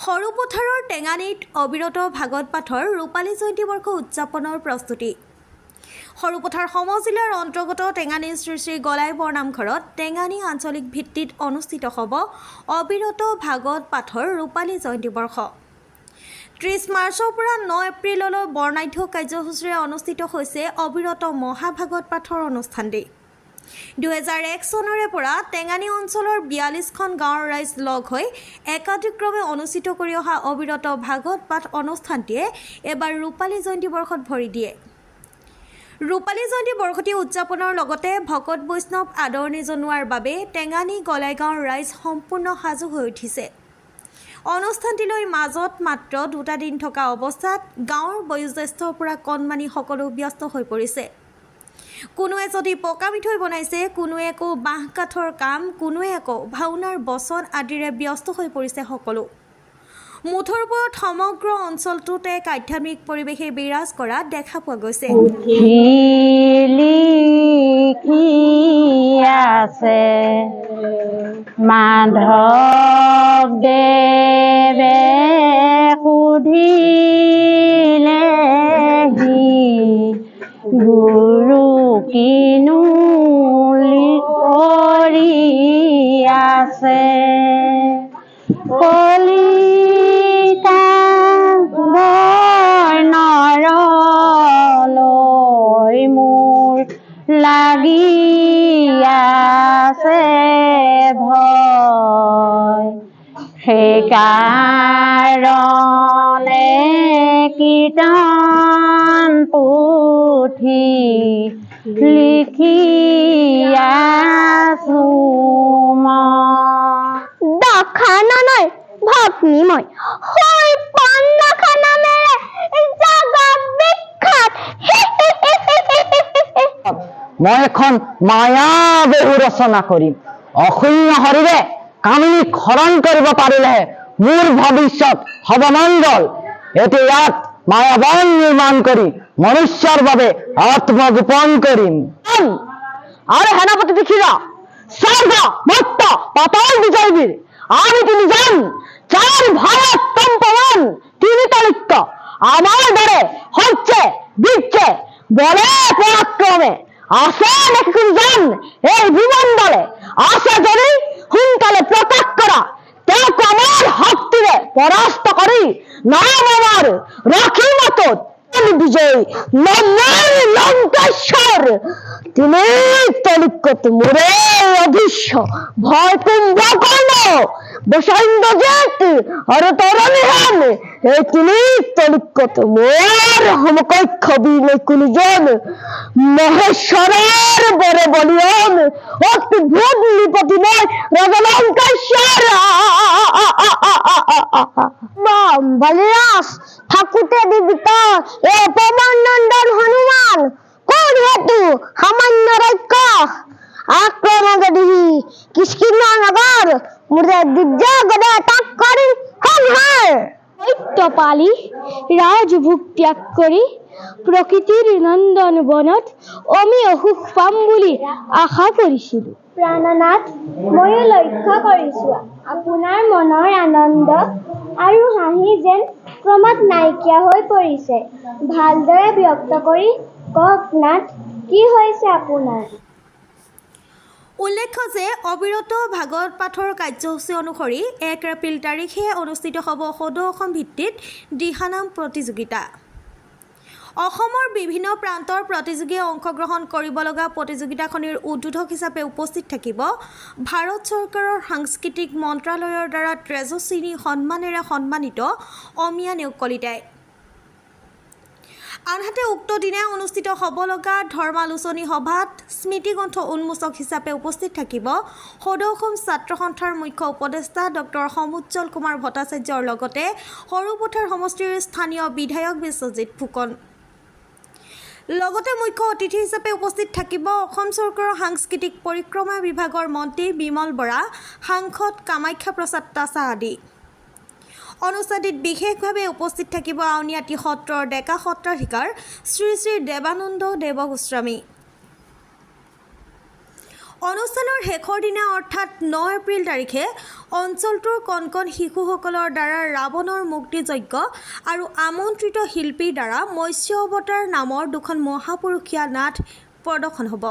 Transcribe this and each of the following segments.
সৰুপথাৰৰ টেঙানীত অবিৰত ভাগৱত পাঠৰ ৰূপালী জয়ন্তী বৰ্ষ উদযাপনৰ প্ৰস্তুতি। সৰুপথাৰ সমজিলাৰ অন্তৰ্গত টেঙানী শ্ৰী শ্ৰী গলাই বৰনামঘৰত টেঙানী আঞ্চলিক ভিত্তিত অনুষ্ঠিত হ'ব অবিৰত ভাগৱত পাঠৰ ৰূপালী জয়ন্তী বৰ্ষ। 30 মাৰ্চৰ পৰা 9 এপ্ৰিললৈ বৰ্ণাঢ্য কাৰ্যসূচীৰে অনুষ্ঠিত হৈছে অবিৰত মহাভাগৱত পাঠৰ অনুষ্ঠানটি। 2001 চনৰে পৰা টেঙানী অঞ্চলৰ 42খন গাঁৱৰ ৰাইজ লগ হৈ একাধিক্ৰমে অনুষ্ঠিত কৰি অহা অবিৰত ভাগৱত পাঠ অনুষ্ঠানটিয়ে এবাৰ ৰূপালী জয়ন্তী বৰ্ষত ভৰি দিয়ে। ৰূপালী জয়ন্তী বৰ্ষটি উদযাপনৰ লগতে ভকত বৈষ্ণৱ আদৰণি জনোৱাৰ বাবে টেঙানী গলাই গাঁৱৰ ৰাইজ সম্পূৰ্ণ সাজু হৈ উঠিছে। অনুষ্ঠানটিলৈ মাজত মাত্ৰ 2টা দিন থকা অৱস্থাত গাঁৱৰ বয়োজ্যেষ্ঠৰ পৰা কণমানি সকলো ব্যস্ত হৈ পৰিছে। কোনোৱে যদি পকা মিঠৈ বনাইছে, কোনোৱে আকৌ বাঁহ কাঠৰ কাম, কোনোৱে আকৌ ভাওনাৰ বচন আদিৰে ব্যস্ত হৈ পৰিছে সকলো। মুঠৰ ওপৰত সমগ্ৰ অঞ্চলটোত এক আধ্যাত্মিক পৰিৱেশে বিৰাজ কৰা দেখা পোৱা গৈছে। মাধৱ দেৱে সুধিলেহি গুৰু কিনো কৰি আছে, কলিতা নৰলৈ মোৰ লাগি আছে ভয়, সেইকাৰণে কীৰ্তন পুথি লিখি আছো দখানলৈ ভগ্নীময় হৈ পন্নখা নামেৰে জগত বিখ্যাত। মই এখন মায়াবেহু ৰচনা কৰিম। অসীম হৰিৰে কামিনী খৰণ কৰিব পাৰিলেহে মোৰ ভৱিষ্যত হ'ব মংগল। এতিয়া ইয়াত মায়াবন নিৰ্মাণ কৰি মনুষ্যৰ বাবে আত্মগোপন কৰিম। আৰু সেনাপতি দেখিলা স্বৰ্গ মত্ত পাতাল বিজয়বীর আমি তিনি যান, যার ভারত কম্পমান তিনি তালিক্য আমার দরে হচ্ছে দিচ্ছে বলে পরাক্রমে আছে দেখুন যান এই বিমণ্ডলে আছে যদি সোনকালে প্রকাশ করা তেওঁক আমার শক্তিরে পরাস্ত করি নাম আমার রাখি মতত বিজয়ী নন্দন লঙ্কেশ্বর তিনি তলিকত মোরে অদৃশ্য ভয় কুম্ভকর্ণ বসৈন্দ্রজিৎ আর তরণীহান এই তিনি তলিকত মোর সমকক্ষ বিনে কুলজন মহেশ্বরের বরে বলিয়ন অদ্ভুত নৃপতিময় রাজলঙ্কেশ্বর বলিরাস ঠাকুতে দিবিত এ পবন নন্দন হনুমান কোন হেতু সামান্য রক্ষ আক্রমণ যদি কিষ্কিন্দ নগর মুরে দিব্য গদা তাক করি সংহার। দৈত্যপালি ৰাজভোগ ত্যাগ কৰি প্ৰকৃতিৰ নন্দন বনত আমি অসুখ পাম বুলি আশা কৰিছিলোঁ। প্ৰাণনাথ, ময়ো লক্ষ্য কৰিছোঁ আপোনাৰ মনৰ আনন্দ আৰু হাঁহি যেন ক্ৰমাৎ নাইকিয়া হৈ পৰিছে। ভালদৰে ব্যক্ত কৰি কওক নাথ, কি হৈছে আপোনাৰ? উল্লেখ্য যে অবিৰত ভাগৱত পাঠৰ কাৰ্যসূচী অনুসৰি 1 এপ্ৰিল তাৰিখে অনুষ্ঠিত হ'ব সদৌ অসম ভিত্তিত দিহানাম প্ৰতিযোগিতা। অসমৰ বিভিন্ন প্ৰান্তৰ প্ৰতিযোগীয়ে অংশগ্ৰহণ কৰিব লগা প্ৰতিযোগিতাখনিৰ উদ্বোধক হিচাপে উপস্থিত থাকিব ভাৰত চৰকাৰৰ সাংস্কৃতিক মন্ত্ৰালয়ৰ দ্বাৰা তেজস্বিনী সন্মানেৰে সন্মানিত অমিয়া নেওগ কলিতাই। আনহাতে উক্ত দিনা অনুষ্ঠিত হ'ব লগা ধৰ্মালোচনী সভাত স্মৃতিগ্ৰন্থ উন্মোচক হিচাপে উপস্থিত থাকিব সদৌ অসম ছাত্ৰ সন্থাৰ মুখ্য উপদেষ্টা ডক্টৰ সমুজ্জ্বল কুমাৰ ভট্টাচাৰ্যৰ লগতে সৰুপথাৰ সমষ্টিৰ স্থানীয় বিধায়ক বিশ্বজিৎ ফুকন। লগতে মুখ্য অতিথি হিচাপে উপস্থিত থাকিব অসম চৰকাৰৰ সাংস্কৃতিক পৰিক্ৰমা বিভাগৰ মন্ত্ৰী বিমল বৰা, সাংসদ কামাখ্যা প্ৰসাদ তাছা আদি। অনুষ্ঠানটিত বিশেষভাৱে উপস্থিত থাকিব আউনীআটী সত্ৰৰ ডেকা সত্ৰাধিকাৰ শ্ৰী শ্ৰী দেৱানন্দ দেৱ গোস্বামী। অনুষ্ঠানৰ শেষৰ দিনা অৰ্থাৎ 9 এপ্ৰিল তাৰিখে অঞ্চলটোৰ কণ কণ শিশুসকলৰ দ্বাৰা ৰাৱণৰ মুক্তিযজ্ঞ আৰু আমন্ত্ৰিত শিল্পীৰ দ্বাৰা মৎস্য অৱতাৰ নামৰ দুখন মহাপুৰুষীয়া নাট প্ৰদৰ্শন হ'ব।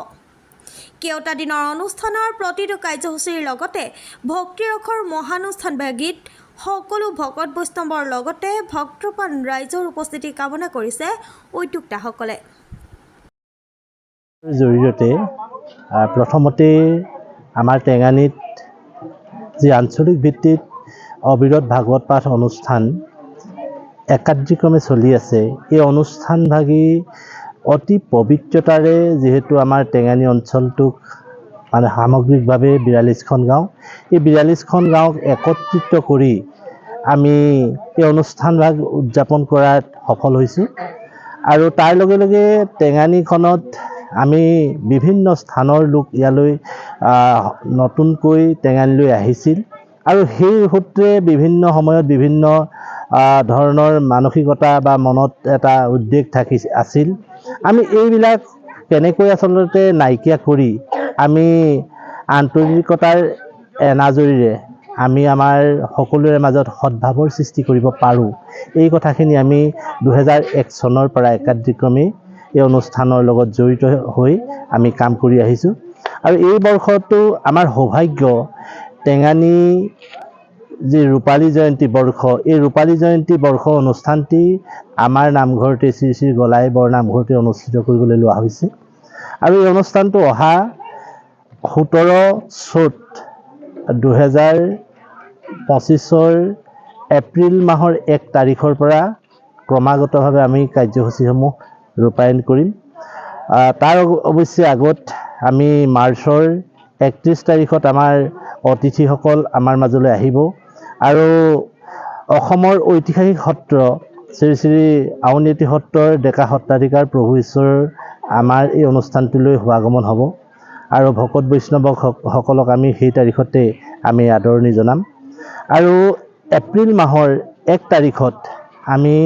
কেওটা দিনৰ অনুষ্ঠানৰ প্ৰতিটো কাৰ্যসূচীৰ লগতে ভক্তিৰসৰ মহানুষ্ঠানভাগিত সকলো ভকত বৈষ্ণৱৰ লগতে ভক্তপ্ৰাণ ৰাইজৰ উপস্থিতি কামনা কৰিছে উদ্যোক্তাসকলে। জৰিয়তে প্ৰথমতে আমাৰ টেঙানীত যি আঞ্চলিক ভিত্তিত অবিৰত ভাগৱত পাঠ অনুষ্ঠান একাদিক্ৰমে চলি আছে, এই অনুষ্ঠানভাগী অতি পবিত্ৰতাৰে যিহেতু আমাৰ টেঙানী অঞ্চলটোক মানে সামগ্ৰিকভাৱে 42খন গাঁও, এই 42খন গাঁওক একত্ৰিত কৰি আমি এই অনুষ্ঠানভাগ উদযাপন কৰাত সফল হৈছোঁ। আৰু তাৰ লগে লগে টেঙানীখনত আমি বিভিন্ন স্থানৰ লোক ইয়ালৈ নতুনকৈ টেঙানীলৈ আহিছিল আৰু সেই সূত্ৰে বিভিন্ন সময়ত বিভিন্ন ধৰণৰ মানসিকতা বা মনত এটা উদ্বেগ আছিল। আমি এইবিলাক কেনেকৈ আচলতে নাইকিয়া কৰি আমি আন্তৰিকতাৰ এনাজৰীৰে আমি আমাৰ সকলোৰে মাজত সদ্ভাৱৰ সৃষ্টি কৰিব পাৰোঁ, এই কথাখিনি আমি 2001 চনৰ পৰা একাদিক্ৰমে এই অনুষ্ঠানৰ লগত জড়িত হৈ আমি কাম কৰি আহিছোঁ। আৰু এই বৰ্ষটো আমাৰ সৌভাগ্য, টেঙানী যি ৰূপালী জয়ন্তী বৰ্ষ, এই ৰূপালী জয়ন্তী বৰ্ষ অনুষ্ঠানটি আমাৰ নামঘৰতে শ্ৰী শ্ৰী গলাই বৰনামঘৰতে অনুষ্ঠিত কৰিবলৈ লোৱা হৈছে। আৰু এই অনুষ্ঠানটো অহা 17 চ'ত 2025 এপ্ৰিল মাহৰ 1 তাৰিখৰ পৰা ক্ৰমাগতভাৱে আমি কাৰ্যসূচীসমূহ ৰূপায়ণ কৰিম। তাৰ অৱশ্যে আগত আমি মাৰ্চৰ 31 তাৰিখত আমাৰ অতিথিসকল আমাৰ মাজলৈ আহিব আৰু অসমৰ ঐতিহাসিক সত্ৰ শ্ৰী শ্ৰী আউনীআটী সত্ৰৰ ডেকা সত্ৰাধিকাৰ প্ৰভু ঈশ্বৰ আমাৰ এই অনুষ্ঠানটোলৈ সমাগমন হ'ব আৰু ভকত বৈষ্ণৱসকলক আমি সেই তাৰিখতে আমি আদৰণি জনাম। আৰু এপ্ৰিল মাহৰ 1 তাৰিখত আমি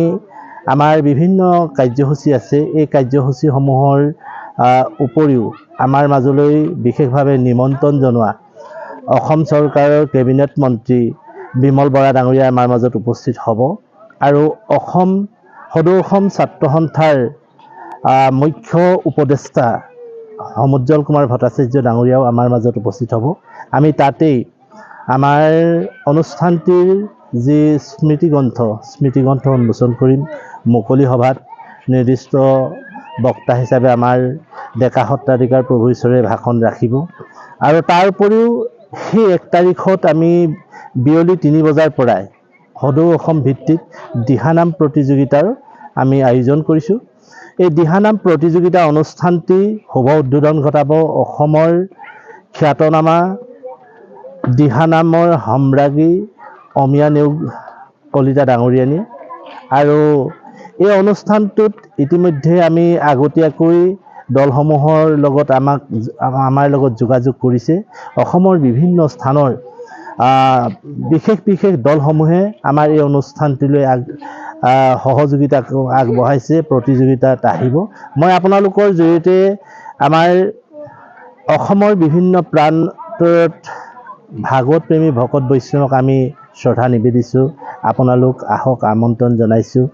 আমাৰ বিভিন্ন কাৰ্যসূচী আছে, এই কাৰ্যসূচীসমূহৰ উপৰিও আমাৰ মাজলৈ বিশেষভাৱে নিমন্ত্ৰণ জনোৱা অসম চৰকাৰৰ কেবিনেট মন্ত্ৰী বিমল বৰা ডাঙৰীয়া আমাৰ মাজত উপস্থিত হ'ব আৰু সদৌ অসম ছাত্ৰ সন্থাৰ মুখ্য উপদেষ্টা সমুজ্জ্বল কুমাৰ ভট্টাচাৰ্য ডাঙৰীয়াও আমাৰ মাজত উপস্থিত হ'ব। আমি তাতেই আমাৰ অনুষ্ঠানটিৰ যি স্মৃতিগ্ৰন্থ উন্মোচন কৰিম। মুকলি সভাত নিৰ্দিষ্ট বক্তা হিচাপে আমাৰ ডেকা সত্ৰাধিকাৰ প্ৰভু ঈশ্বৰে ভাষণ ৰাখিব আৰু তাৰ উপৰিও সেই 1 তাৰিখত আমি বিয়লি 3 বজাৰ পৰাই সদৌ অসম ভিত্তিত দিহানাম প্ৰতিযোগিতাৰ আমি আয়োজন কৰিছোঁ। এই দিহানাম প্ৰতিযোগিতা অনুষ্ঠানটি শুভ উদ্বোধন ঘটাব অসমৰ খ্যাতনামা দিহানামৰ সম্ৰাজ্ঞী অমিয়া নেওগ কলিতা ডাঙৰীয়ানী। আৰু এই অনুষ্ঠানটোত ইতিমধ্যে আমি আগতীয়াকৈ দলসমূহৰ লগত আমাৰ লগত যোগাযোগ কৰিছে। অসমৰ বিভিন্ন স্থানৰ বিশেষ দলসমূহে আমাৰ এই অনুষ্ঠানটিলৈ সহযোগিতা আগবঢ়াইছে, প্ৰতিযোগিতাত আহিব। মই আপোনালোকৰ জৰিয়তে আমাৰ অসমৰ বিভিন্ন প্ৰান্তত ভাগৱত প্ৰেমী ভকত বৈষ্ণৱক আমি শ্ৰদ্ধা নিবেদিছোঁ। আপোনালোক আহক, আমন্ত্ৰণ জনাইছোঁ।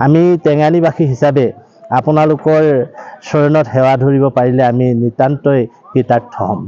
আমি টেঙানীবাসী হিচাপে আপোনালোকৰ চৰণত সেৱা ধৰিব পাৰিলে আমি নিতান্তই কৃতাৰ্থ হ'ম।